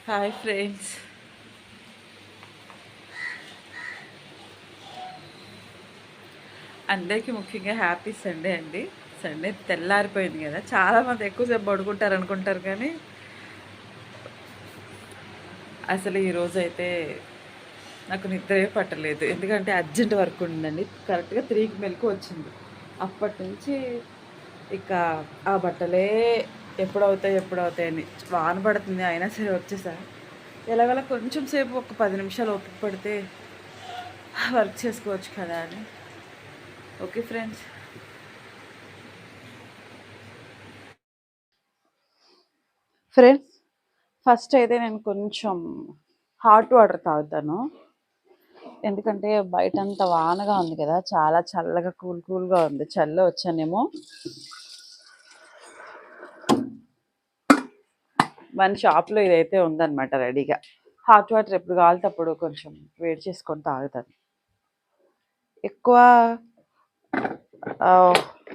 Hi friends. అందరికీ ముఖ్యంగా happy Sunday అండి. సండే తెల్లారిపోయింది కదా, చాలామంది ఎక్కువసేపు పడుకుంటారు అనుకుంటారు, కానీ అసలు ఈరోజు అయితే నాకు నిద్రే పట్టలేదు. ఎందుకంటే అర్జెంట్ వర్క్ ఉందండి. కరెక్ట్గా 3కి మెలకు వచ్చింది. అప్పటి నుంచి ఇక ఆ బట్టలే ఎప్పుడవుతాయని వాన పడుతుంది, అయినా సరే వచ్చేసా. ఎలాగలా కొంచెం సేపు ఒక 10 నిమిషాలు ఓపిక పడితే వర్క్ చేసుకోవచ్చు కదా అని. ఓకే ఫ్రెండ్స్, ఫస్ట్ అయితే నేను కొంచెం హాట్ వాటర్ తాగుతాను. ఎందుకంటే బయటంతా వానగా ఉంది కదా, చాలా చల్లగా కూల్గా ఉంది. చల్ల వచ్చానేమో. మన షాప్లో ఇదైతే ఉందన్నమాట రెడీగా. హాట్ వాటర్ ఎప్పుడు కావాలితే అప్పుడు కొంచెం వేడి చేసుకొని తాగుతాను. ఎక్కువ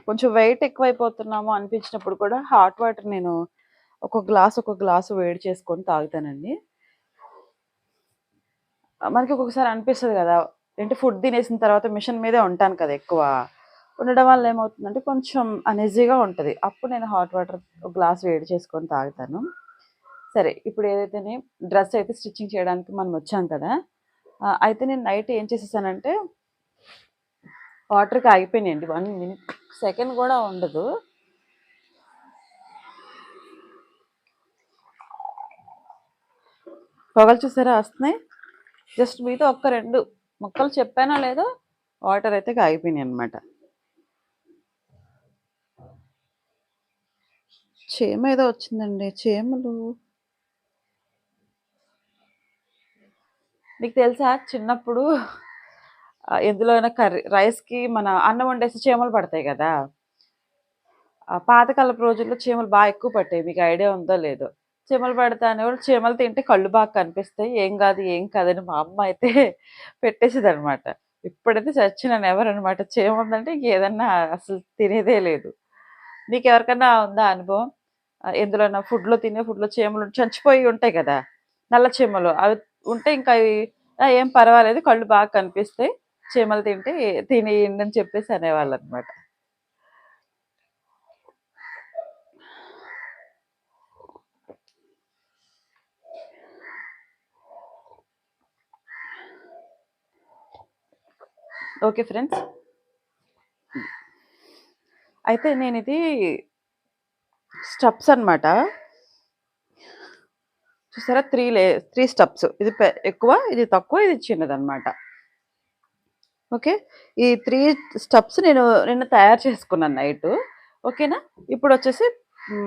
కొంచెం వెయిట్ ఎక్కువైపోతున్నాము అనిపించినప్పుడు కూడా హాట్ వాటర్ నేను ఒక గ్లాసు వేడి చేసుకొని తాగుతానండి. మనకి ఒక్కొక్కసారి అనిపిస్తుంది కదా, ఏంటి ఫుడ్ తినేసిన తర్వాత మిషన్ మీదే ఉంటాను కదా, ఎక్కువ ఉండడం వల్ల ఏమవుతుందంటే కొంచెం అనీజీగా ఉంటుంది. అప్పుడు నేను హాట్ వాటర్ ఒక గ్లాస్ వేడి చేసుకొని తాగుతాను. సరే, ఇప్పుడు ఏదైతేనే డ్రెస్ అయితే స్టిచ్చింగ్ చేయడానికి మనం వచ్చాం కదా, అయితే నేను నైట్ ఏం చేసేసానంటే వాటర్కి ఆగిపోయినాయండి. 1 మినిట్ సెకండ్ కూడా ఉండదు. పొగలు చూసారా వస్తున్నాయి. జస్ట్ మీతో ఒక్క 2 ముక్కలు చెప్పానా లేదో, వాటర్ అయితే ఆగిపోయినాయి అనమాట. చీమ ఏదో వచ్చిందండి. చీమలు మీకు తెలుసా, చిన్నప్పుడు ఎందులో అయినా రైస్కి మన అన్నం వండేసి చీమలు పడతాయి కదా. పాతకాలపు రోజుల్లో చీమలు బాగా ఎక్కువ పట్టాయి. మీకు ఐడియా ఉందో లేదో. చీమలు పడతా అనేవాళ్ళు. చీమలు తింటే కళ్ళు బాగా కనిపిస్తాయి, ఏం కాదని మా అమ్మ అయితే పెట్టేసేది అనమాట. ఇప్పుడైతే చచ్చినాను ఎవరనమాట. చీమ ఉందంటే ఇంకేదన్నా అసలు తినేదే లేదు. మీకు ఎవరికన్నా ఉందా అనుభవం? ఎందులోనా ఫుడ్లో ఫుడ్లో చీమలు చచ్చిపోయి ఉంటాయి కదా, నల్ల చీమలు. అవి ఉంటే ఇంకా అవి ఏం పర్వాలేదు, కళ్ళు బాగా కనిపిస్తాయి, చీమలు తింటే తినేయండి అని చెప్పేసి అనేవాళ్ళు అనమాట. ఓకే ఫ్రెండ్స్, అయితే నేను ఇది స్టెప్స్ అనమాట. చూసారా, 3 స్టెప్స్. ఇది ఎక్కువ, ఇది తక్కువ, ఇది చిన్నదనమాట. ఓకే, ఈ 3 స్టెప్స్ నేను నిన్న తయారు చేసుకున్నాను నైట్. ఓకేనా. ఇప్పుడు వచ్చేసి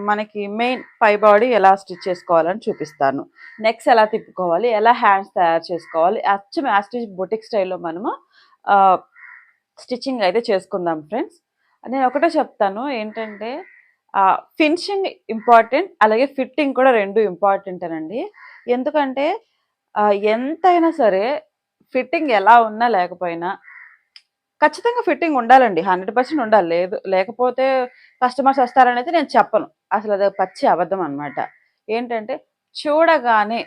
మనకి మెయిన్ పై బాడీ ఎలా స్టిచ్ చేసుకోవాలని చూపిస్తాను. నెక్స్ ఎలా తిప్పుకోవాలి, ఎలా హ్యాండ్స్ తయారు చేసుకోవాలి, అచ్చం యాస్టిచ్ బొటిక్ స్టైల్లో మనము స్టిచ్చింగ్ అయితే చేసుకుందాం ఫ్రెండ్స్. నేను ఒకటే చెప్తాను ఏంటంటే, ఫినిషింగ్ ఇంపార్టెంట్, అలాగే ఫిట్టింగ్ కూడా 2 ఇంపార్టెంట్ అనండి. ఎందుకంటే ఎంతైనా సరే ఫిట్టింగ్ ఎలా ఉన్నా లేకపోయినా ఖచ్చితంగా ఫిట్టింగ్ ఉండాలండి. 100% ఉండాలి. లేకపోతే కస్టమర్స్ వస్తారనైతే నేను చెప్పను. అసలు అది పచ్చి అబద్ధం అనమాట. ఏంటంటే చూడగానే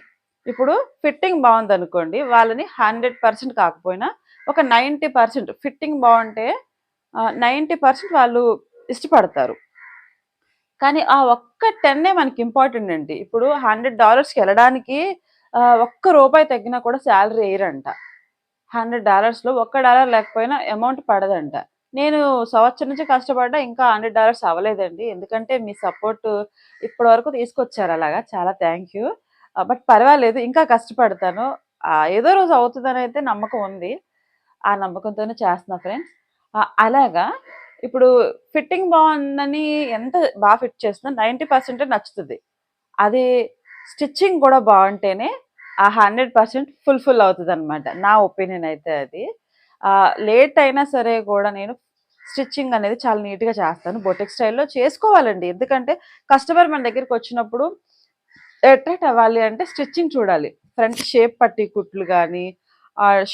ఇప్పుడు ఫిట్టింగ్ బావుందనుకోండి, వాళ్ళని 100% కాకపోయినా ఒక 90% ఫిట్టింగ్ బావుంటే 90% వాళ్ళు ఇష్టపడతారు. కానీ ఆ ఒక్క 10 మనకి ఇంపార్టెంట్ అండి. ఇప్పుడు $100కి వెళ్ళడానికి ఒక్క రూపాయి తగ్గినా కూడా సాలరీ ఎయరంట. $100లో ఒక్క డాలర్ లేకపోయినా అమౌంట్ పడదంట. నేను సంవత్సరం నుంచి కష్టపడ్డా, ఇంకా $100 అవ్వలేదండి. ఎందుకంటే మీ సపోర్ట్ ఇప్పటి వరకు తీసుకొచ్చారు అలాగా. చాలా థ్యాంక్ యూ. బట్ పర్వాలేదు, ఇంకా కష్టపడతాను. ఏదో రోజు అవుతుందనైతే నమ్మకం ఉంది. ఆ నమ్మకంతోనే చేస్తున్నా ఫ్రెండ్స్. అలాగా ఇప్పుడు ఫిట్టింగ్ బావుందని ఎంత ఫిట్ చేసినా 90% నచ్చుతది. అది స్టిచ్చింగ్ కూడా బావుంటేనే ఆ 100% ఫుల్‌ఫిల్ అవుతదనమాట. నా ఒపీనియన్ అయితే అది. లేట్ అయినా సరే కూడా నేను స్టిచ్చింగ్ అనేది చాలా నీట్‌గా చేస్తాను. బొటిక్ స్టైల్‌లో చేసుకోవాలండి. ఎందుకంటే కస్టమర్ మన దగ్గరికొచ్చినప్పుడు అట్రాక్ట్ అవ్వాలి అంటే స్టిచ్చింగ్ చూడాలి. ఫ్రంట్ షేప్ పట్టి కుట్లు గానీ,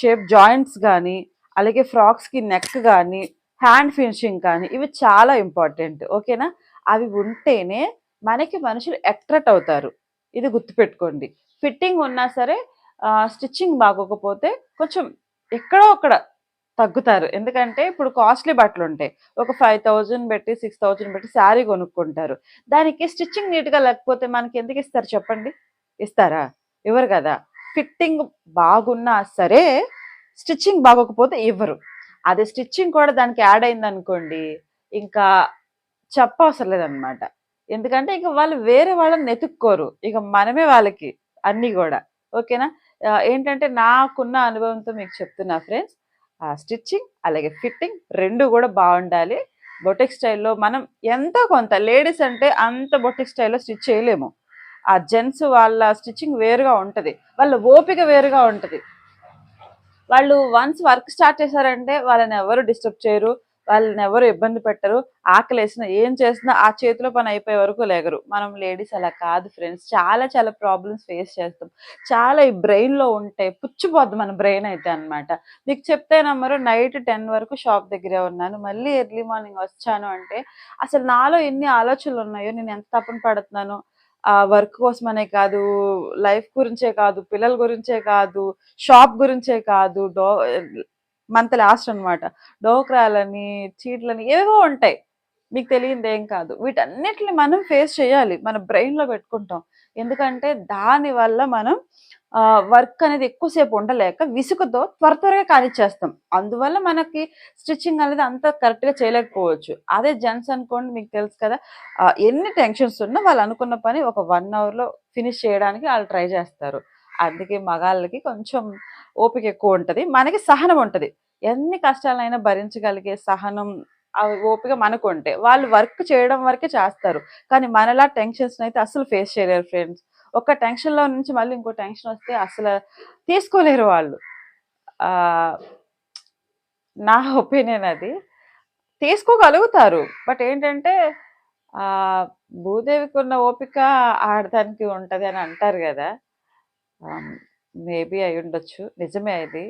షేప్ జాయింట్స్ గానీ, అలాగే ఫ్రాక్స్‌కి నెక్ గానీ, హ్యాండ్ ఫినిషింగ్ కానీ, ఇవి చాలా ఇంపార్టెంట్. ఓకేనా. అవి ఉంటేనే మనకి మనుషులు అట్రాక్ట్ అవుతారు. ఇది గుర్తుపెట్టుకోండి. ఫిట్టింగ్ ఉన్నా సరే స్టిచ్చింగ్ బాగోకపోతే కొంచెం ఎక్కడో అక్కడ తగ్గుతారు. ఎందుకంటే ఇప్పుడు కాస్ట్‌లీ బట్టలుంటాయి. ఒక 5,000 పెట్టి, 6,000 పెట్టి శారీ కొనుక్కుంటారు. దానికి స్టిచ్చింగ్ నీట్‌గా లేకపోతే మనకెందుకిస్తారు చెప్పండి? ఇస్తారా? ఇవ్వరు గదా! ఫిట్టింగ్ బాగున్నా సరే, స్టిచ్చింగ్ బాగోకపోతే ఇవ్వరు. అదే స్టిచ్చింగ్ కూడా దానికి యాడ్ అయిందనుకోండి, ఇంకా చెప్పవసరం లేదనమాట. ఎందుకంటే ఇక వాళ్ళు వేరే వాళ్ళని వెతుక్కోరు. ఇక మనమే వాళ్ళకి అన్నీ గూడా. ఓకేనా? ఏంటంటే నాకున్న అనుభవంతో మీకు చెప్తున్నా ఫ్రెండ్స్. స్టిచ్చింగ్ అలాగే ఫిట్టింగ్ 2 గూడా బావుండాలి. బొటిక్ స్టైల్‌లో మనం ఎంతో కొంత లేడీస్ అంటే అంత బొటిక్ స్టైల్‌లో స్టిచ్ చేయలేము. ఆ జెంట్స్ వాళ్ళ స్టిచ్చింగ్ వేరుగా ఉంటది. వాళ్ళ ఓపిక వేరుగా ఉంటది. వాళ్ళు వన్స్ వర్క్ స్టార్ట్ చేశారంటే వాళ్ళనెవరు డిస్టర్బ్ చేయరు. వాళ్ళనెవరు ఇబ్బంది పెట్టరు. ఆకలేసినా, ఏం చేసినా ఆ చేతిలో పని అయిపోయే వరకు లెగరు. మనం లేడీస్ అలా కాదు ఫ్రెండ్స్. చాలా చాలా ప్రాబ్లమ్స్ ఫేస్ చేస్తాం. చాలా ఈ బ్రెయిన్‌లో ఉంటాయి. పుచ్చిపోద్ది మన బ్రెయిన్ అయితే అన్నమాట. మీకు చెప్తే నమ్మరు, నైట్ 10 వరకు షాప్ దగ్గరే ఉన్నాను. మళ్ళీ ఎర్లీ మార్నింగ్ వచ్చాను అంటే అసలు నాలో ఎన్ని ఆలోచనలున్నాయో, నేను ఎంత తపన పడుతున్నానో, వర్క్ కోసమనే కాదు, లైఫ్ గురించే కాదు, పిల్లల గురించే కాదు, షాప్ గురించే కాదు, మంత్ లాస్ట్ అనమాట. డోక్రాలని, చీట్లని ఏవేవో ఉంటాయి. మీకు తెలియనిదేం కాదు. వీటన్నిటిని మనం ఫేస్ చేయాలి. మన బ్రెయిన్‌లో పెట్టుకుంటాం. ఎందుకంటే దానివల్ల మనం వర్క్ అనేది ఎక్కువ సేపు ఉండలేక విసుగుతో త్వరగా కానిచ్చేస్తాం. అందువల్ల మనకి స్టిచ్చింగ్ అనేది అంత కరెక్ట్‌గా చేయలేకపోవచ్చు. అదే జెంట్స్ అనుకోండి, మీకు తెలుసు కదా! ఎన్ని టెన్షన్స్ ఉన్నా వాళ్ళు అనుకున్న పని ఒక 1 అవర్‌లో ఫినిష్ చేయడానికి ఆళ్ళు ట్రై చేస్తారు. అందుకే మగాళ్ళకి కొంచెం ఓపిక ఎక్కువుంటది. మనకి సహనం ఉంటది. ఎన్ని కష్టాలైనా భరించగలిగే సహనం, ఓపిక మనకుంటే వాళ్ళు వర్క్ చేయడం వరకే చేస్తారు. కానీ మనలా టెన్షన్స్‌నైతే అస్సలు ఫేస్ చేయలేరు ఫ్రెండ్స్. ఒక టెన్షన్‌లో నుంచి మళ్ళీ ఇంకో టెన్షనొస్తే అసల తీసుకోలేరు వాళ్ళు. ఆహ్, నా ఒపీనియన్ అది. తీసుకోగలుగుతారు. బట్ ఏంటంటే భూదేవికున్న ఓపిక ఆడదానికి ఉంటది అని అంటారు గదా! ఆహ్, మేబీ అయ్యుండొచ్చు. నిజమే అది.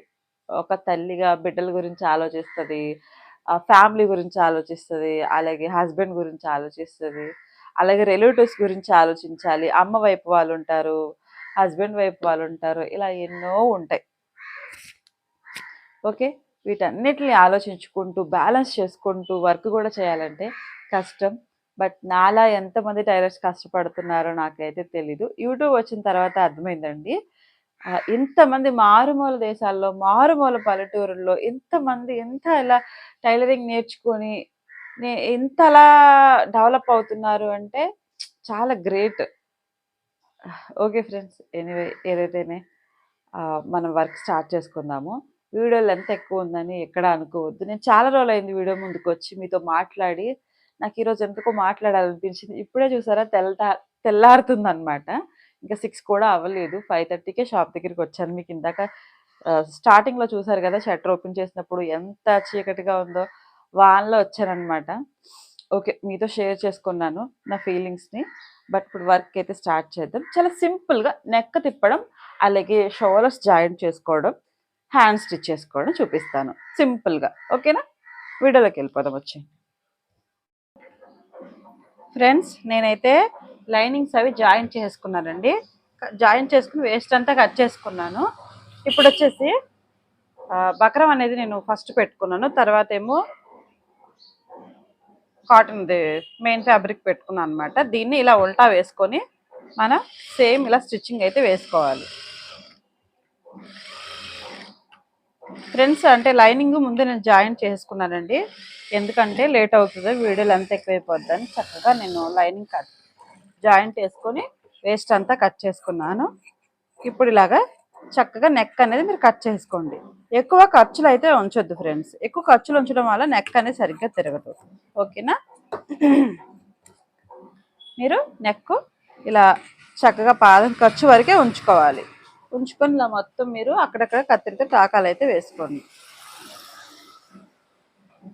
ఒక తల్లిగా బిడ్డల గురించి ఆలోచిస్తది. ఫ్యామిలీ గురించి ఆలోచిస్తది. అలాగే హస్బెండ్ గురించి ఆలోచిస్తది. అలాగే రిలేటివ్స్ గురించి ఆలోచించాలి. అమ్మ వైపు వాళ్ళుంటారు. హస్బెండ్ వైపు వాళ్ళుంటారు. ఇలా ఎన్నో ఉంటాయి. ఓకే. వీటన్నిటిని ఆలోచించుకుంటూ, బ్యాలెన్స్ చేసుకుంటూ వర్క్ గూడా చేయాలంటే కష్టం. బట్ నాలా ఎంతమంది టైలర్స్ కష్టపడుతున్నారో నాకైతే తెలీదు. యూట్యూబ్ వచ్చిన తర్వాత అర్థమైందండి. ఇంతమంది మారుమూల దేశాల్లో, మారుమూల పల్లెటూరుల్లో ఇంతమంది ఎంత ఇలా టైలరింగ్ నేర్చుకొని ఇంతలా డెవలప్ అవుతున్నారు అంటే చాలా గ్రేట్. Okay friends. ఎనీవే ఏదైతేనే మనం వర్క్ స్టార్ట్ చేసుకుందాము. వీడియో లెంత్ ఎక్కువుందని ఎక్కడ అనుకోవద్దు. నేను చాలా రోజులైంది వీడియో ముందుకొచ్చి మీతో మాట్లాడి. నాకు ఈరోజు ఎందుకో మాట్లాడాలనిపించింది. ఇప్పుడే చూసారా తెల్లారుతుందనమాట. ఇంకా 6 కూడా అవ్వలేదు. 5:30కే షాప్ దగ్గరికొచ్చాను. మీకు ఇందాక స్టార్టింగ్‌లో చూసారు కదా! షట్టర్ ఓపెన్ చేసినప్పుడు ఎంత చీకటిగా ఉందో. వానలో వచ్చాననమాట. ఓకే. మీతో షేర్ చేసుకున్నాను నా ఫీలింగ్స్‌ని. బట్ ఇప్పుడు వర్క్ అయితే స్టార్ట్ చేద్దాం. చాలా సింపుల్‌గా నెక్ తిప్పడం, అలాగే షోల్డర్స్ జాయింట్ చేసుకోవడం, హ్యాండ్ స్టిచ్ చేసుకోవడం చూపిస్తాను సింపుల్‌గా. ఓకేనా? వీడియోలోకెళ్ళిపోదాం వచ్చేయండి. ఫ్రెండ్స్, నేనైతే లైనింగ్స్ అవి జాయింట్ చేసుకున్నానండి. జాయింట్ చేసుకొని వేస్ట్ అంతా కట్ చేసుకున్నాను. ఇప్పుడొచ్చేసి బక్రం అనేది నేను ఫస్ట్ పెట్టుకున్నాను. తర్వాతేమో కాటన్‌ది మెయిన్ ఫ్యాబ్రిక్ పెట్టుకున్నాను అనమాట. దీన్ని ఇలా ఉల్టా వేసుకొని మనం సేమ్ ఇలా స్టిచ్చింగ్ అయితే వేసుకోవాలి. ఫ్రెండ్స్, అంటే లైనింగ్ ముందు నేను జాయింట్ చేసుకున్నానండి. ఎందుకంటే లేట్ అవుతుంది, వీడియో లెంత్ ఎక్కువైపోద్దని చక్కగా నేను లైనింగ్ జాయింట్ వేసుకొని వేస్ట్ అంతా కట్ చేసుకున్నాను. ఇప్పుడు ఇలాగా చక్కగా నెక్ అనేది మీరు కట్ చేసుకోండి. ఎక్కువ ఖర్చులు అయితే ఉంచొద్దు ఫ్రెండ్స్. ఎక్కువ ఖర్చులు ఉంచడం వల్ల నెక్ అనేది సరిగ్గా తిరగదు. ఓకేనా? మీరు నెక్ ఇలా చక్కగా పాదం ఖర్చు వరకే ఉంచుకోవాలి. ఉంచుకొని ఇలా మొత్తం మీరు అక్కడక్కడ కత్తిరితో టాకాలు అయితే వేసుకోండి.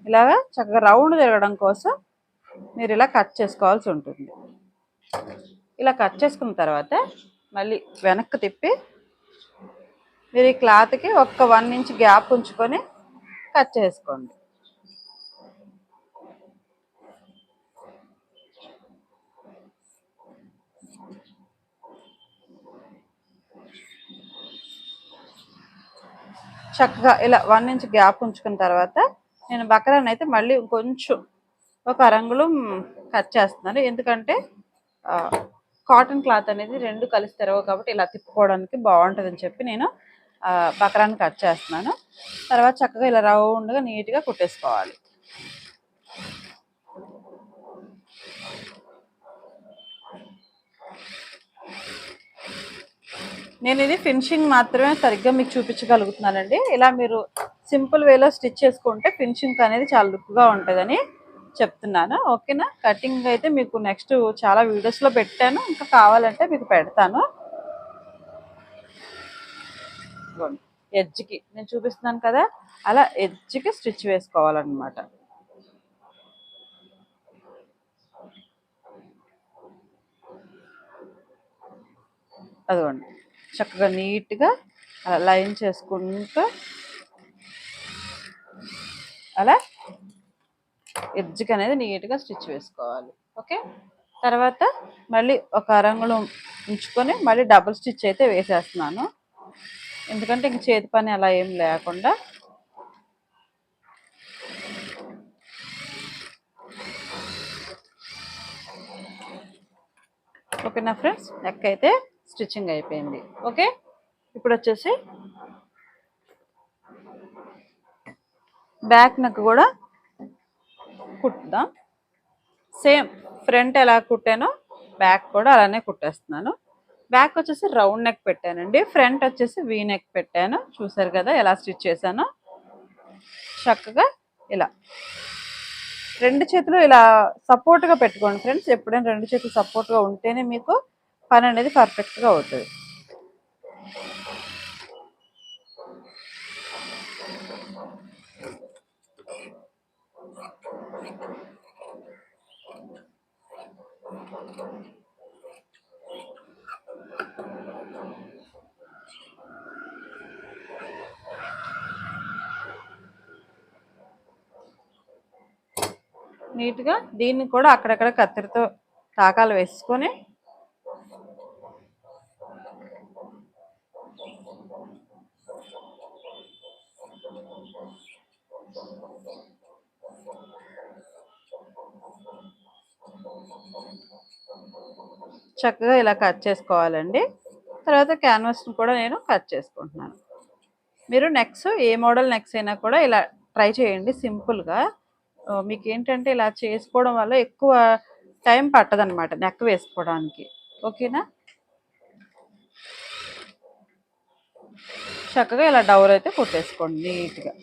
ఇలాగా చక్కగా రౌండ్ తిరగడం కోసం మీరు ఇలా కట్ చేసుకోవాల్సి ఉంటుంది. ఇలా కట్ చేసుకున్న తర్వాత మళ్ళీ వెనక్కి తిప్పి మీరు ఈ క్లాత్కి ఒక్క 1 ఇంచ్ గ్యాప్ ఉంచుకొని కట్ చేసుకోండి. చక్కగా ఇలా 1 ఇంచ్ గ్యాప్ ఉంచుకున్న తర్వాత నేను బకరాన్ని అయితే మళ్ళీ కొంచెం ఒక అరంగుళం కట్ చేస్తున్నాను. ఎందుకంటే కాటన్ క్లాత్ అనేది 2 కలిసి తిరగవు కాబట్టి ఇలా తిప్పుకోవడానికి బాగుంటుందని చెప్పి నేను బకరాన్ని కట్ చేస్తున్నాను. తర్వాత చక్కగా ఇలా రౌండ్గా నీట్గా కుట్టేసుకోవాలి. నేను ఇది ఫినిషింగ్ మాత్రమే సరిగ్గా మీకు చూపించగలుగుతున్నానండి. ఇలా మీరు సింపుల్ వేలో స్టిచ్ చేసుకుంటే ఫినిషింగ్ అనేది చాలా లుక్గా ఉంటుందని చెప్తున్నాను. ఓకేనా? కటింగ్ అయితే మీకు నెక్స్ట్ చాలా వీడియోస్లో పెట్టాను, ఇంకా కావాలంటే మీకు పెడతాను. ఎడ్జ్కి నేను చూపిస్తున్నాను కదా, అలా ఎడ్జ్కి స్టిచ్ వేసుకోవాలన్నమాట. అదిగోండి చక్కగా నీట్గా అలా లైన్ చేసుకుంటూ అలా ఎడ్జ్కి అనేది నీట్గా స్టిచ్ వేసుకోవాలి. ఓకే, తర్వాత మళ్ళీ ఒక అరంగుళం ఉంచుకొని మళ్ళీ డబుల్ స్టిచ్ అయితే వేసేస్తున్నాను. ఎందుకంటే ఇంక చేతి పని అలా ఏం లేకుండా. ఓకేనా ఫ్రెండ్స్, నెక్ అయితే స్టిచ్చింగ్ అయిపోయింది. ఓకే, ఇప్పుడు వచ్చేసి బ్యాక్ నెక్ కూడా కుట్టుదాం. సేమ్ ఫ్రంట్ ఎలా కుట్టానో బ్యాక్ కూడా అలానే కుట్టేస్తున్నాను. బ్యాక్ వచ్చేసి రౌండ్ నెక్ పెట్టానండి, ఫ్రంట్ వచ్చేసి వీ నెక్ పెట్టాను. చూసారు కదా ఎలా స్టిచ్ చేశానో. చక్కగా ఇలా 2 చేతులు ఇలా సపోర్ట్గా పెట్టుకోండి ఫ్రెండ్స్. ఎప్పుడైనా 2 చేతులు సపోర్ట్గా ఉంటేనే మీకు పని అనేది పర్ఫెక్ట్గా అవుతుంది. నీట్గా దీన్ని కూడా అక్కడక్కడ కత్తెరతో తాకాలు వేసుకొని చక్కగా ఇలా కట్ చేసుకోవాలండి. తర్వాత క్యాన్వాస్ని కూడా నేను కట్ చేసుకుంటున్నాను. మీరు నెక్స్ ఏ మోడల్ నెక్స్ అయినా కూడా ఇలా ట్రై చేయండి సింపుల్గా. మీకు ఏంటంటే ఇలా చేసుకోవడం వల్ల ఎక్కువ టైం పట్టదనమాట నెక్ వేసుకోవడానికి. ఓకేనా? చక్కగా ఇలా డౌర్ అయితే కుట్టేసుకోండి నీట్గా.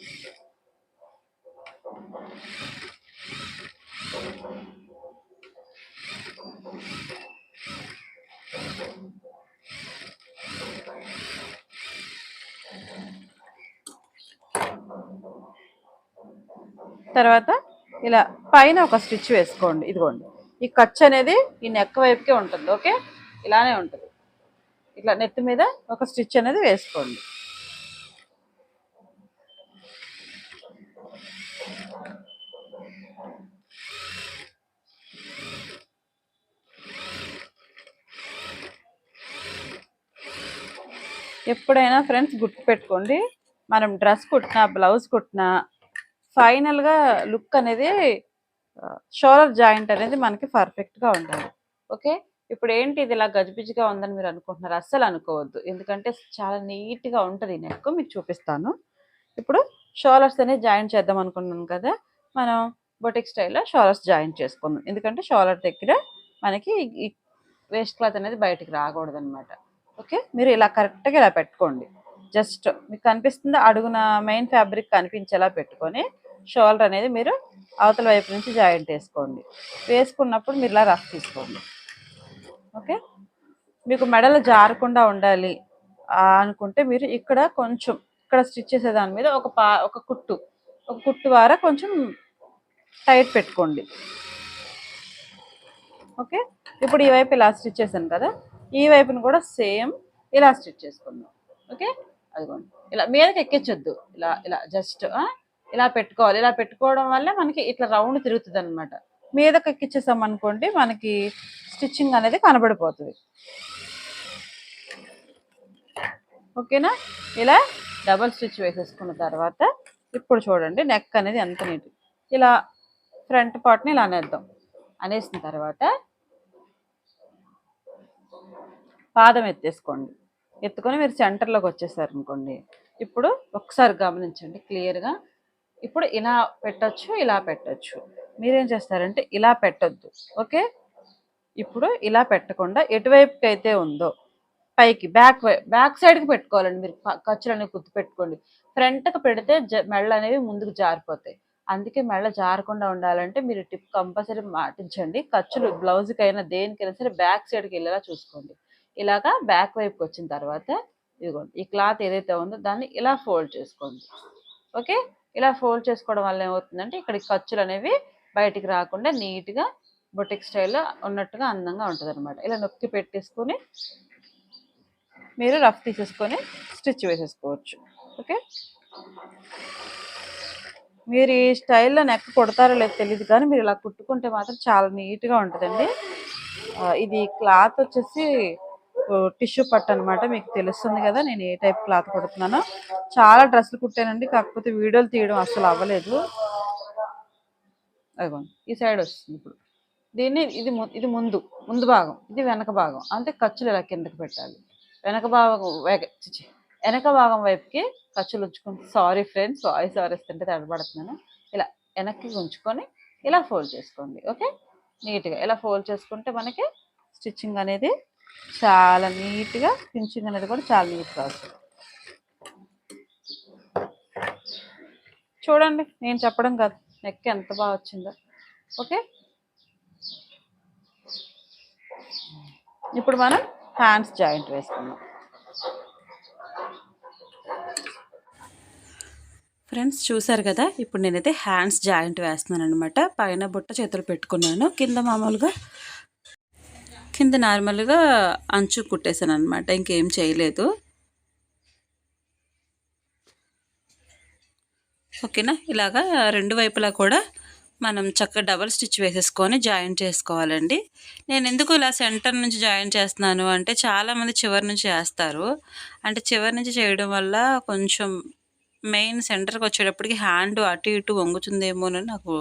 తర్వాత ఇలా పైన ఒక స్టిచ్ వేసుకోండి. ఇదిగోండి ఈ ఖర్చు అనేది ఈ నెక్ వైపుకే ఉంటుంది. ఓకే, ఇలానే ఉంటుంది. ఇట్లా నెత్తి మీద ఒక స్టిచ్ అనేది వేసుకోండి. ఎప్పుడైనా ఫ్రెండ్స్ గుర్తుపెట్టుకోండి, మనం డ్రెస్ కుట్టినా బ్లౌజ్ కుట్టినా ఫైనల్గా లుక్ అనేది షోల్డర్ జాయింట్ అనేది మనకి పర్ఫెక్ట్గా ఉండాలి. ఓకే, ఇప్పుడు ఏంటి ఇది ఇలా గజిబిజిగా ఉందని మీరు అనుకుంటున్నారు, అస్సలు అనుకోవద్దు. ఎందుకంటే చాలా నీట్గా ఉంటుంది నెక్. మీకు చూపిస్తాను. ఇప్పుడు షోల్డర్స్ అనేది జాయింట్ చేద్దాం అనుకున్నాను కదా, మనం బొటిక్ స్టైల్లో షోల్డర్స్ జాయింట్ చేసుకుందాం. ఎందుకంటే షోల్డర్ దగ్గర మనకి ఈ వేస్ట్ క్లాత్ అనేది బయటికి రాకూడదు అనమాట. ఓకే, మీరు ఇలా కరెక్ట్గా ఇలా పెట్టుకోండి. జస్ట్ మీకు కనిపిస్తుందా, అడుగున మెయిన్ ఫ్యాబ్రిక్ కనిపించేలా పెట్టుకొని షోల్డర్ అనేది మీరు అవతల వైపు నుంచి జాయింట్ వేసుకోండి. వేసుకున్నప్పుడు మీరు ఇలా రఫ్ తీసుకోండి. ఓకే, మీకు మెడలు జారకుండా ఉండాలి అనుకుంటే మీరు ఇక్కడ కొంచెం ఇక్కడ స్టిచ్ చేసే దాని మీద ఒక కుట్టు వారా కొంచెం టైట్ పెట్టుకోండి. ఓకే, ఇప్పుడు ఈ వైపు ఇలా స్టిచ్ చేశాను కదా, ఈ వైపును కూడా సేమ్ ఇలా స్టిచ్ చేసుకుందాం. ఓకే, అదిగోండి ఇలా మీదకి ఎక్కించొద్దు, ఇలా ఇలా జస్ట్ ఇలా పెట్టుకోవాలి. ఇలా పెట్టుకోవడం వల్ల మనకి ఇట్లా రౌండ్ తిరుగుతుంది అనమాట. మీదకి ఎక్కించేసాం అనుకోండి మనకి స్టిచ్చింగ్ అనేది కనబడిపోతుంది. ఓకేనా? ఇలా డబల్ స్టిచ్ వేసేసుకున్న తర్వాత ఇప్పుడు చూడండి నెక్ అనేది ఎంత నీట్. ఇలా ఫ్రంట్ పార్ట్ని ఇలా అనేద్దాం. అనేసిన తర్వాత పాదం ఎత్తేసుకోండి. ఎత్తుకొని మీరు సెంటర్లోకి వచ్చేసారు అనుకోండి. ఇప్పుడు ఒకసారి గమనించండి క్లియర్గా. ఇప్పుడు ఇలా పెట్టచ్చు, ఇలా పెట్టచ్చు. మీరేం చేస్తారంటే ఇలా పెట్టొద్దు. ఓకే, ఇప్పుడు ఇలా పెట్టకుండా ఎటువైపుకి అయితే ఉందో పైకి బ్యాక్ సైడ్కి పెట్టుకోవాలండి. మీరు ఖర్చులు అనేవి గుర్తు పెట్టుకోండి. ఫ్రంట్కి పెడితే మెళ్ళ అనేవి ముందుకు జారిపోతాయి. అందుకే మెళ్ళ జారకుండా ఉండాలంటే మీరు టిప్ కంపల్సరీ పాటించండి. ఖర్చులు బ్లౌజ్కైనా దేనికైనా సరే బ్యాక్ సైడ్కి వెళ్ళేలా చూసుకోండి. ఇలాగా బ్యాక్ వైపుకి వచ్చిన తర్వాత ఇదిగోండి ఈ క్లాత్ ఏదైతే ఉందో దాన్ని ఇలా ఫోల్డ్ చేసుకోండి. ఓకే, ఇలా ఫోల్డ్ చేసుకోవడం వల్ల ఏమవుతుందంటే ఇక్కడ ఖర్చులు అనేవి బయటికి రాకుండా నీట్గా బొటిక్ స్టైల్లో ఉన్నట్టుగా అందంగా ఉంటుంది అనమాట. ఇలా నొక్కి పెట్టేసుకొని మీరు రఫ్ తీసేసుకొని స్టిచ్ వేసేసుకోవచ్చు. ఓకే, మీరు ఈ స్టైల్లో నెక్ కొడతారో లేదో తెలియదు కానీ మీరు ఇలా కుట్టుకుంటే మాత్రం చాలా నీట్గా ఉంటుందండి. ఇది క్లాత్ వచ్చేసి టిష్యూ పట్టు అనమాట. మీకు తెలుస్తుంది కదా నేను ఏ టైప్ క్లాత్ కుడుతున్నానో. చాలా డ్రెస్సులు కుట్టానండి, కాకపోతే వీడియోలు తీయడం అసలు అవ్వలేదు. అదిగోండి ఈ సైడ్ వస్తుంది. ఇప్పుడు దీన్ని ఇది ముందు భాగం, ఇది వెనక భాగం. అంటే ఖర్చులు ఇలా కిందకి పెట్టాలి. వెనక భాగం వైపుకి ఖర్చులు ఉంచుకుంటే, సారీ ఫ్రెండ్స్ వాయిస్ వస్తుంటే తడబడుతున్నాను. ఇలా వెనక్కి ఉంచుకొని ఇలా ఫోల్డ్ చేసుకోండి. ఓకే, నీట్గా ఇలా ఫోల్డ్ చేసుకుంటే మనకి స్టిచ్చింగ్ అనేది చాలా నీట్గా, ఫినిషింగ్ అనేది కూడా చాలా నీట్గా వస్తుంది. చూడండి నేను చెప్పడం కాదు, నెక్ ఎంత బాగా వచ్చిందో. ఓకే, ఇప్పుడు మనం హ్యాండ్స్ జాయింట్ వేసుకుందాం. ఫ్రెండ్స్ చూసారు కదా, ఇప్పుడు నేనైతే హ్యాండ్స్ జాయింట్ వేస్తున్నాను అనమాట. పైన బుట్ట చేతులు పెట్టుకున్నాను, కింద నార్మల్గా అంచు కుట్టేశాను అనమాట. ఇంకేం చేయలేదు. ఓకేనా, ఇలాగా రెండు వైపులా కూడా మనం చక్కగా డబల్ స్టిచ్ వేసేసుకొని జాయిన్ చేసుకోవాలండి. నేను ఎందుకు ఇలా సెంటర్ నుంచి జాయిన్ చేస్తున్నాను అంటే, చాలామంది చివరి నుంచి చేస్తారు. అంటే చివరి నుంచి చేయడం వల్ల కొంచెం మెయిన్ సెంటర్కి వచ్చేటప్పటికి హ్యాండ్ అటు ఇటు వంగుతుందేమోనని నాకు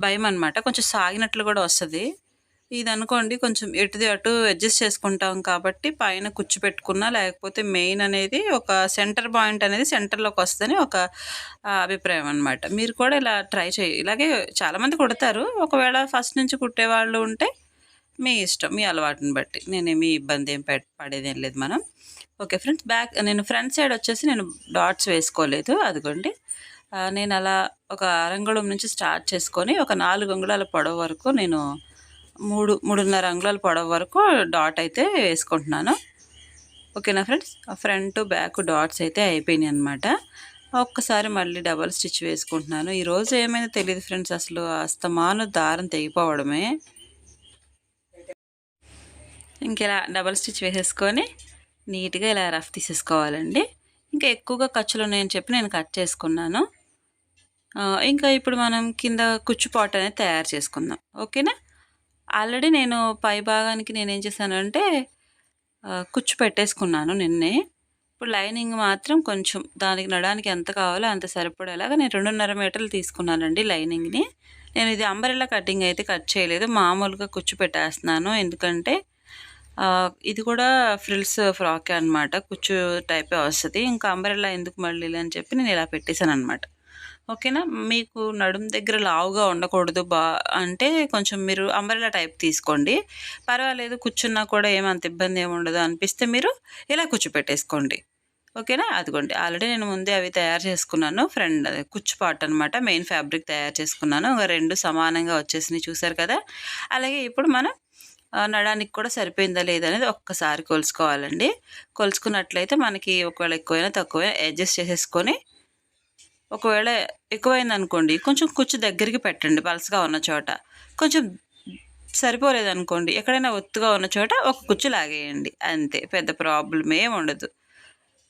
భయం అనమాట. కొంచెం సాగినట్లు కూడా వస్తుంది. ఇది అనుకోండి కొంచెం ఎటుది అటు అడ్జస్ట్ చేసుకుంటాం కాబట్టి పైన కుచ్చు పెట్టుకున్నా, లేకపోతే మెయిన్ అనేది ఒక సెంటర్ పాయింట్ అనేది సెంటర్లోకి వస్తుందని ఒక అభిప్రాయం అనమాట. మీరు కూడా ఇలా ట్రై చేయి. ఇలాగే చాలామంది కుడతారు. ఒకవేళ ఫస్ట్ నుంచి కుట్టేవాళ్ళు ఉంటే మీ ఇష్టం, మీ అలవాటుని బట్టి. నేనేమి ఇబ్బంది ఏం పడేదేం లేదు మనం. ఓకే ఫ్రెండ్స్, నేను ఫ్రంట్ సైడ్ వచ్చేసి నేను డాట్స్ వేసుకోలేదు. అదిగోండి నేను అలా ఒక అరంగుళం నుంచి స్టార్ట్ చేసుకొని ఒక 4 అంగుళాల పొడవు వరకు నేను 3.5 అంగుళాల పొడవు వరకు డాట్ అయితే వేసుకుంటున్నాను. ఓకేనా ఫ్రెండ్స్, ఫ్రంట్ బ్యాక్ డాట్స్ అయితే అయిపోయినాయి అనమాట. ఒక్కసారి మళ్ళీ డబల్ స్టిచ్ వేసుకుంటున్నాను. ఈరోజు ఏమైనా తెలియదు ఫ్రెండ్స్, అసలు అస్తమాను దారం తెగిపోవడమే. ఇంకెలా డబల్ స్టిచ్ వేసేసుకొని నీట్గా ఇలా రఫ్ తీసేసుకోవాలండి. ఇంకా ఎక్కువగా ఖర్చులు ఉన్నాయని చెప్పి నేను కట్ చేసుకున్నాను. ఇంకా ఇప్పుడు మనం కింద కుచ్చుపాటు అనేది తయారు చేసుకుందాం. ఓకేనా, ఆల్రెడీ నేను పై భాగానికి నేనేం చేశానంటే కుచ్చు పెట్టేసుకున్నాను నిన్నే. ఇప్పుడు లైనింగ్ మాత్రం కొంచెం దానికి నడానికి ఎంత కావాలో అంత సరిపడేలాగా నేను 2.5 మీటర్లు తీసుకున్నానండి లైనింగ్ని. నేను ఇది అంబరెల్లా కటింగ్ అయితే కట్ చేయలేదు, మామూలుగా కుచ్చు పెట్టేస్తున్నాను. ఎందుకంటే ఇది కూడా ఫ్రిల్స్ ఫ్రాకే అనమాట, కుచ్చు టైపే వస్తుంది. ఇంకా అంబరెల్లా ఎందుకు మళ్ళీ అని చెప్పి నేను ఇలా పెట్టేశాను అనమాట. ఓకేనా, మీకు నడుము దగ్గర లావుగా ఉండకూడదు అంటే కొంచెం మీరు అంబరెల్లా టైప్ తీసుకోండి, పర్వాలేదు. కూర్చున్నా కూడా ఏమంత ఇబ్బంది ఏమి ఉండదు అనిపిస్తే మీరు ఇలా కుచ్చు పెట్టేసుకోండి. ఓకేనా, అదిగోండి ఆల్రెడీ నేను ముందే అవి తయారు చేసుకున్నాను. కుచ్చు పార్ట్ అనమాట, మెయిన్ ఫ్యాబ్రిక్ తయారు చేసుకున్నాను. 2 సమానంగా వచ్చేసినాయి చూసారు కదా. అలాగే ఇప్పుడు మనం నడానికి కూడా సరిపోయిందా లేదా అనేది ఒక్కసారి కొలుసుకోవాలండి. కొలుసుకున్నట్లయితే మనకి ఒకవేళ ఎక్కువైనా తక్కువైనా అడ్జస్ట్ చేసేసుకొని, ఒకవేళ ఎక్కువైంది అనుకోండి కొంచెం కుచ్చు దగ్గరికి పెట్టండి పలసగా ఉన్న చోట. కొంచెం సరిపోలేదనుకోండి ఎక్కడైనా ఒత్తుగా ఉన్న చోట ఒక కుచ్చు లాగేయండి, అంతే. పెద్ద ప్రాబ్లం ఏమి ఉండదు.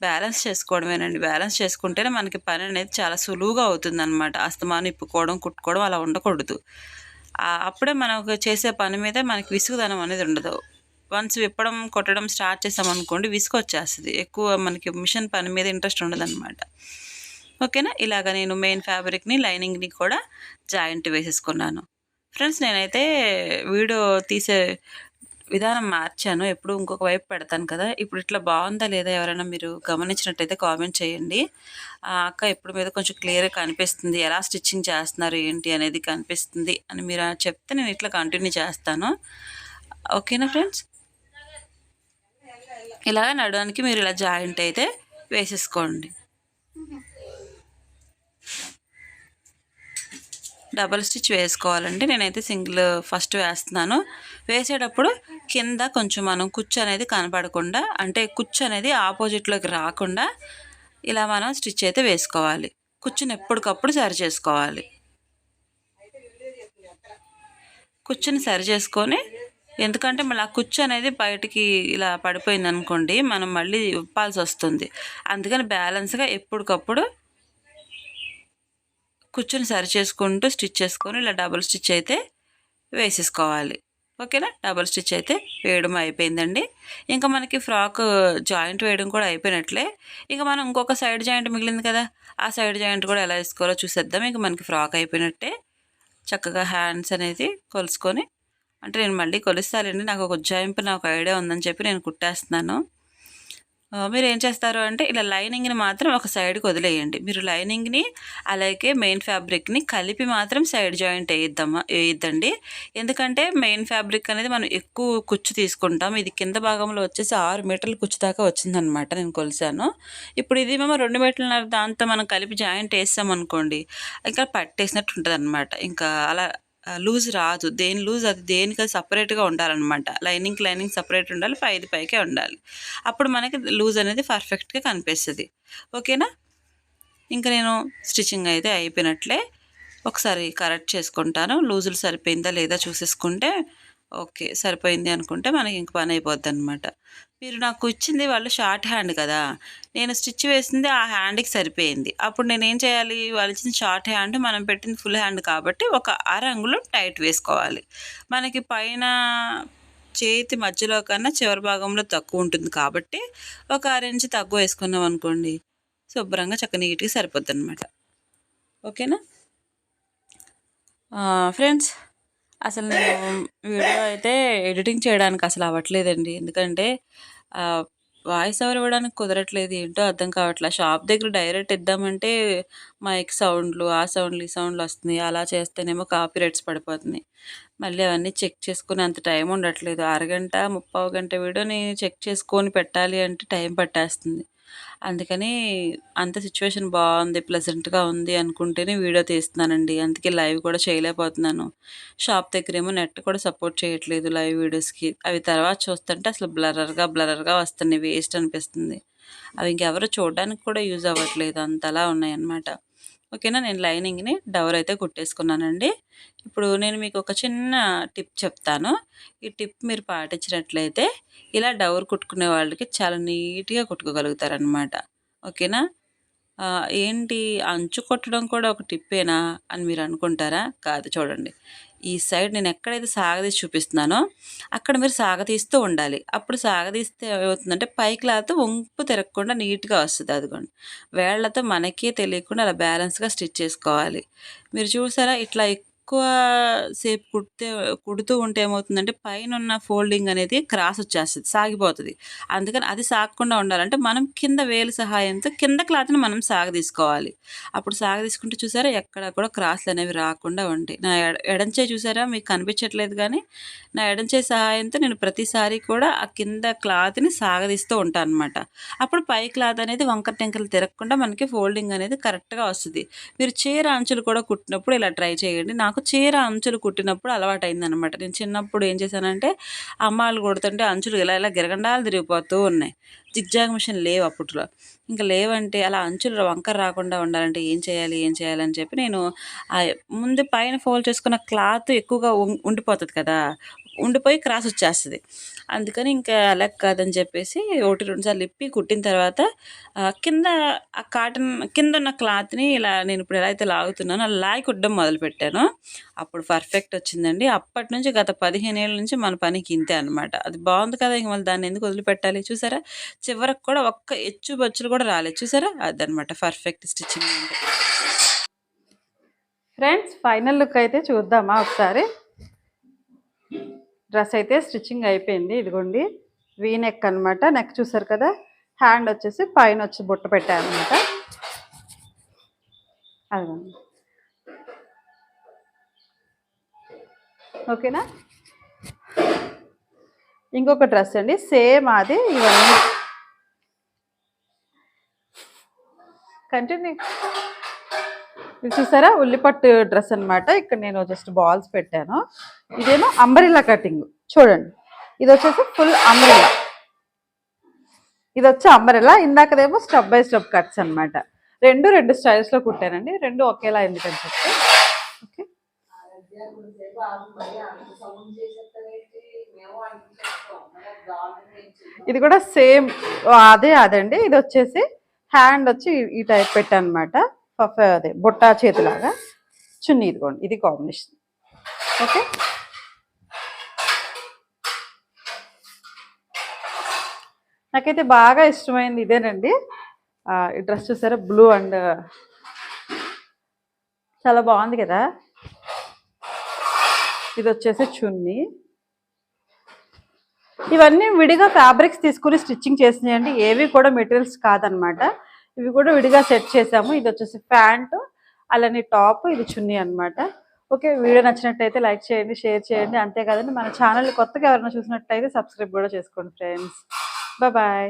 బ్యాలెన్స్ చేసుకోవడమేనండి. బ్యాలెన్స్ చేసుకుంటేనే మనకి పని అనేది చాలా సులువుగా అవుతుంది అనమాట. అస్తమానం ఇప్పుకోవడం కుట్టుకోవడం అలా ఉండకూడదు. అప్పుడే మనకు చేసే పని మీద మనకి విసుగుదనం అనేది ఉండదు. వన్స్ విప్పడం కొట్టడం స్టార్ట్ చేసామనుకోండి విసుగొచ్చేస్తుంది, ఎక్కువ మనకి మిషన్ పని మీద ఇంట్రెస్ట్ ఉండదన్నమాట. ఓకేనా. ఇలాగ నేను మెయిన్ ఫ్యాబ్రిక్ని లైనింగ్ని కూడా జాయింట్ వేసేసుకున్నాను. ఫ్రెండ్స్ నేనైతే వీడియో తీసే విధానం మార్చాను, ఎప్పుడు ఇంకొక వైపు పెడతాను కదా. ఇప్పుడు ఇట్లా బాగుందా లేదా ఎవరైనా మీరు గమనించినట్టయితే కామెంట్ చేయండి. అక్క ఎప్పుడు మీద కొంచెం క్లియర్గా కనిపిస్తుంది, ఎలా స్టిచ్చింగ్ చేస్తున్నారు ఏంటి అనేది కనిపిస్తుంది అని మీరు చెప్తే నేను ఇట్లా కంటిన్యూ చేస్తాను. ఓకేనా ఫ్రెండ్స్. ఇలా నడవడానికి మీరు ఇలా జాయింట్ అయితే వేసేసుకోండి. డబల్ స్టిచ్ వేసుకోవాలండి. నేనైతే సింగిల్ ఫస్ట్ వేస్తున్నాను. వేసేటప్పుడు కింద కొంచెం మనం కుచ్చు అనేది కనపడకుండా, అంటే కుచ్చు అనేది ఆపోజిట్లోకి రాకుండా ఇలా మనం స్టిచ్ అయితే వేసుకోవాలి. కుచ్చుని ఎప్పటికప్పుడు సరి చేసుకోవాలి. కుచ్చుని సరి చేసుకొని, ఎందుకంటే మళ్ళీ ఆ కుచ్చు అనేది బయటికి ఇలా పడిపోయింది అనుకోండి, మనం మళ్ళీ ఇప్పాల్సి వస్తుంది. అందుకని బ్యాలెన్స్గా ఎప్పటికప్పుడు కుచ్చుని సరి చేసుకుంటూ స్టిచ్ చేసుకొని ఇలా డబుల్ స్టిచ్ అయితే వేసేసుకోవాలి. ఓకేనా. డబుల్ స్టిచ్ అయితే వేయడం అయిపోయిందండి. ఇంకా మనకి ఫ్రాక్ జాయింట్ వేయడం కూడా అయిపోయినట్లే. ఇంకా మనం ఇంకొక సైడ్ జాయింట్ మిగిలింది కదా, ఆ సైడ్ జాయింట్ కూడా ఎలా వేసుకోవాలో చూసేద్దాం. ఇంకా మనకి ఫ్రాక్ అయిపోయినట్టే. చక్కగా హ్యాండ్స్ అనేది కొలుసుకొని, అంటే నేను మళ్ళీ కొలుస్తానండి, నాకు ఒక ఉజ్జాయింపు నాకు ఐడియా ఉందని చెప్పి నేను కుట్టేస్తున్నాను. మీరు ఏం చేస్తారు అంటే ఇలా లైనింగ్ని మాత్రం ఒక సైడ్కి వదిలేయండి. మీరు లైనింగ్ని అలాగే మెయిన్ ఫ్యాబ్రిక్ని కలిపి మాత్రం సైడ్ జాయింట్ వేయద్దండి. ఎందుకంటే మెయిన్ ఫ్యాబ్రిక్ అనేది మనం ఎక్కువ కుచ్చు తీసుకుంటాం. ఇది కింద భాగంలో వచ్చేసి 6 మీటర్ల కుచ్చు దాకా వచ్చిందనమాట, నేను కొలిసాను. ఇప్పుడు ఇది మేము 2 మీటర్ల దాంతో మనం కలిపి జాయింట్ వేసామనుకోండి, ఇంకా పట్టేసినట్టు ఉంటుంది అనమాట. ఇంకా అలా లూజ్ రాదు. దేని లూజ్ అది దేనికి అది సపరేట్గా ఉండాలన్నమాట. లైనింగ్ సపరేట్ ఉండాలి, పైది పైకే ఉండాలి. అప్పుడు మనకి లూజ్ అనేది పర్ఫెక్ట్గా కనిపిస్తుంది. ఓకేనా. ఇంకా నేను స్టిచ్చింగ్ అయితే అయిపోయినట్లే. ఒకసారి కరెక్ట్ చేసుకుంటాను, లూజులు సరిపోయిందా లేదా చూసేసుకుంటే ఓకే, సరిపోయింది అనుకుంటే మనకి ఇంక పని అయిపోద్ది అనమాట. మీరు నాకు ఇచ్చింది వాళ్ళు షార్ట్ హ్యాండ్ కదా, నేను స్టిచ్ వేసింది ఆ హ్యాండ్కి సరిపోయింది. అప్పుడు నేనేం చేయాలి, వాళ్ళు ఇచ్చిన షార్ట్ హ్యాండ్, మనం పెట్టింది ఫుల్ హ్యాండ్ కాబట్టి ఒక అంగుళం టైట్ వేసుకోవాలి. మనకి పైన చేతి మధ్యలో కన్నా చివరి భాగంలో తక్కువ ఉంటుంది కాబట్టి ఒక 6 ఇంచు తక్కువ వేసుకున్నాం అనుకోండి, శుభ్రంగా నీట్గా సరిపోద్ది అనమాట. ఓకేనా ఫ్రెండ్స్. అసలు నేను వీడియో అయితే ఎడిటింగ్ చేయడానికి అసలు అవ్వట్లేదండి. ఎందుకంటే వాయిస్ ఓవర్ ఇవ్వడానికి కుదరట్లేదు, ఏంటో అర్థం కావట్లేదు. షాప్ దగ్గర డైరెక్ట్ ఇద్దామంటే మైక్ సౌండ్లు, ఆ సౌండ్లు ఈ సౌండ్లు వస్తున్నాయి. అలా చేస్తేనేమో కాపీ రైట్స్ పడిపోతున్నాయి. మళ్ళీ అవన్నీ చెక్ చేసుకుని అంత టైం ఉండట్లేదు. అరగంట 30 గంట వీడియోని చెక్ చేసుకొని పెట్టాలి అంటే టైం పట్టేస్తుంది. అందుకని అంత సిచ్యువేషన్ బాగుంది, ప్లెజెంట్గా ఉంది అనుకుంటేనే వీడియో తీస్తున్నానండి. అందుకే లైవ్ కూడా చేయలేకపోతున్నాను. షాప్ దగ్గరేమో నెట్ కూడా సపోర్ట్ చేయట్లేదు లైవ్ వీడియోస్కి. అవి తర్వాత చూస్తుంటే అసలు బ్లరర్గా వస్తున్నాయి, వేస్ట్ అనిపిస్తుంది. అవి ఇంకెవరు చూడడానికి కూడా యూజ్ అవ్వట్లేదు, అంతలా ఉన్నాయన్నమాట. ఓకేనా. నేను లైనింగ్ని డవర్ అయితే కుట్టేసుకున్నానండి. ఇప్పుడు నేను మీకు ఒక చిన్న టిప్ చెప్తాను. ఈ టిప్ మీరు పాటించినట్లయితే ఇలా డవర్ కుట్టుకునే వాళ్ళకి చాలా నీట్గా కుట్టుకోగలుగుతారనమాట. ఓకేనా. ఏంటి అంచు కొట్టడం కూడా ఒక టిప్పేనా అని మీరు అనుకుంటారా? కాదు, చూడండి. ఈ సైడ్ నేను ఎక్కడైతే సాగదీసి చూపిస్తున్నానో అక్కడ మీరు సాగతీస్తూ ఉండాలి. అప్పుడు సాగదీస్తే ఏమవుతుందంటే పై క్లాత్ వంపు తిరగకుండా నీట్గా వస్తుంది. అదిగోండి, వేళ్లతో మనకే తెలియకుండా అలా బ్యాలెన్స్గా స్టిచ్ చేసుకోవాలి. మీరు చూసారా, ఇట్లా ఎక్కువ సేపు కుడుతూ ఉంటే ఏమవుతుందంటే పైన ఉన్న ఫోల్డింగ్ అనేది క్రాస్ వచ్చేస్తుంది, సాగిపోతుంది. అందుకని అది సాగకుండా ఉండాలంటే మనం కింద వేలు సహాయంతో కింద క్లాత్ని మనం సాగదీసుకోవాలి. అప్పుడు సాగదీసుకుంటే చూసారా ఎక్కడ కూడా క్రాస్లు అనేవి రాకుండా ఉంటాయి. నా ఎడంచే చూసారా, మీకు కనిపించట్లేదు కానీ నా ఎడంచే సహాయంతో నేను ప్రతిసారి కూడా ఆ కింద క్లాత్ని సాగదీస్తూ ఉంటాను అనమాట. అప్పుడు పై క్లాత్ అనేది వంకర టెంకలు తిరగకుండా మనకి ఫోల్డింగ్ అనేది కరెక్ట్గా వస్తుంది. మీరు చీర అంచులు కూడా కుట్టినప్పుడు ఇలా ట్రై చేయండి. నాకు చీర అంచులు కుట్టినప్పుడు అలవాటైందనమాట. నేను చిన్నప్పుడు ఏం చేశానంటే అమ్మాయిలు కుడుతుంటే అంచులు ఇలా ఇలా గిరగండాలు తిరిగిపోతూ ఉన్నాయి. జిగ్జాగ్ మిషన్ లేవు అప్పట్లో. ఇంకా లేవంటే అలా అంచులు వంకర రాకుండా ఉండాలంటే ఏం చేయాలని చెప్పి నేను ముందు పైన ఫోల్డ్ చేసుకున్న క్లాత్ ఎక్కువగా ఉండిపోతుంది కదా, ఉండిపోయి క్రాస్ వచ్చేస్తుంది. అందుకని ఇంకా అలా కాదని చెప్పేసి 1, 2 సార్లు ఇప్పి కుట్టిన తర్వాత కింద ఆ కాటన్ కింద ఉన్న క్లాత్ని ఇలా నేను ఇప్పుడు ఎలా అయితే లాగుతున్నానో అలా లాగి కుట్టడం మొదలుపెట్టాను. అప్పుడు పర్ఫెక్ట్ వచ్చిందండి. అప్పటి నుంచి గత 15 ఏళ్ళ నుంచి మన పనికి ఇంతే అనమాట. అది బాగుంది కదా, ఇంక మళ్ళీ దాన్ని ఎందుకు వదిలిపెట్టాలి. చూసారా, చివరికి కూడా ఒక్క హెచ్చు బచ్చులు కూడా రాలేదు. చూసారా, అదనమాట పర్ఫెక్ట్ స్టిచ్చింగ్ అంటే. ఫ్రెండ్స్, ఫైనల్ లుక్ అయితే చూద్దామా ఒకసారి. డ్రెస్ అయితే స్టిచ్చింగ్ అయిపోయింది. ఇదిగోండి వీ నెక్ అనమాట. నెక్ చూసారు కదా, హ్యాండ్ వచ్చేసి పైన వచ్చి బుట్ట పెట్టారనమాట. అదిగోండి, ఓకేనా. ఇంకొక డ్రెస్ అండి, సేమ్ అది. ఇవన్నీ కంటిన్యూ. ఇది చూసారా, ఉల్లిపట్టు డ్రెస్ అనమాట. ఇక్కడ నేను జస్ట్ బాల్స్ పెట్టాను. ఇదేమో అంబ్రెల్లా కటింగ్ చూడండి. ఇది వచ్చేసి ఫుల్ అంబ్రెల్లా, ఇది వచ్చి అంబ్రెల్లా. ఇందాకదేమో స్టెప్ బై స్టెప్ కట్స్ అనమాట. రెండు స్టైల్స్లో కుట్టానండి. రెండు ఒకేలా ఎందుకని చెప్తే. ఓకే, ఇది కూడా సేమ్ అదండి. ఇది వచ్చేసి హ్యాండ్ వచ్చి ఈ టైప్ పెట్టాను అనమాట. అదే బుట్ట చేతిలాగా. చున్నీ ఇదిగోండి, ఇది కాంబినేషన్. ఓకే, నాకైతే బాగా ఇష్టమైంది ఇదేనండి. ఈ డ్రెస్ చూసారా, బ్లూ అండ్ చాలా బాగుంది కదా. ఇది వచ్చేసి చున్నీ. ఇవన్నీ విడిగా ఫ్యాబ్రిక్స్ తీసుకుని స్టిచ్చింగ్ చేసినాయండి, ఏవి కూడా మెటీరియల్స్ కాదనమాట. ఇవి కూడా విడిగా సెట్ చేసాము. ఇది వచ్చేసి ప్యాంటు, అలానే టాప్, ఇది చున్నీ అనమాట. ఓకే, వీడియో నచ్చినట్టయితే లైక్ చేయండి, షేర్ చేయండి. అంతేకాదండి, మన ఛానల్ కొత్తగా ఎవరైనా చూసినట్టయితే సబ్స్క్రైబ్ కూడా చేసుకోండి ఫ్రెండ్స్. బాయ్.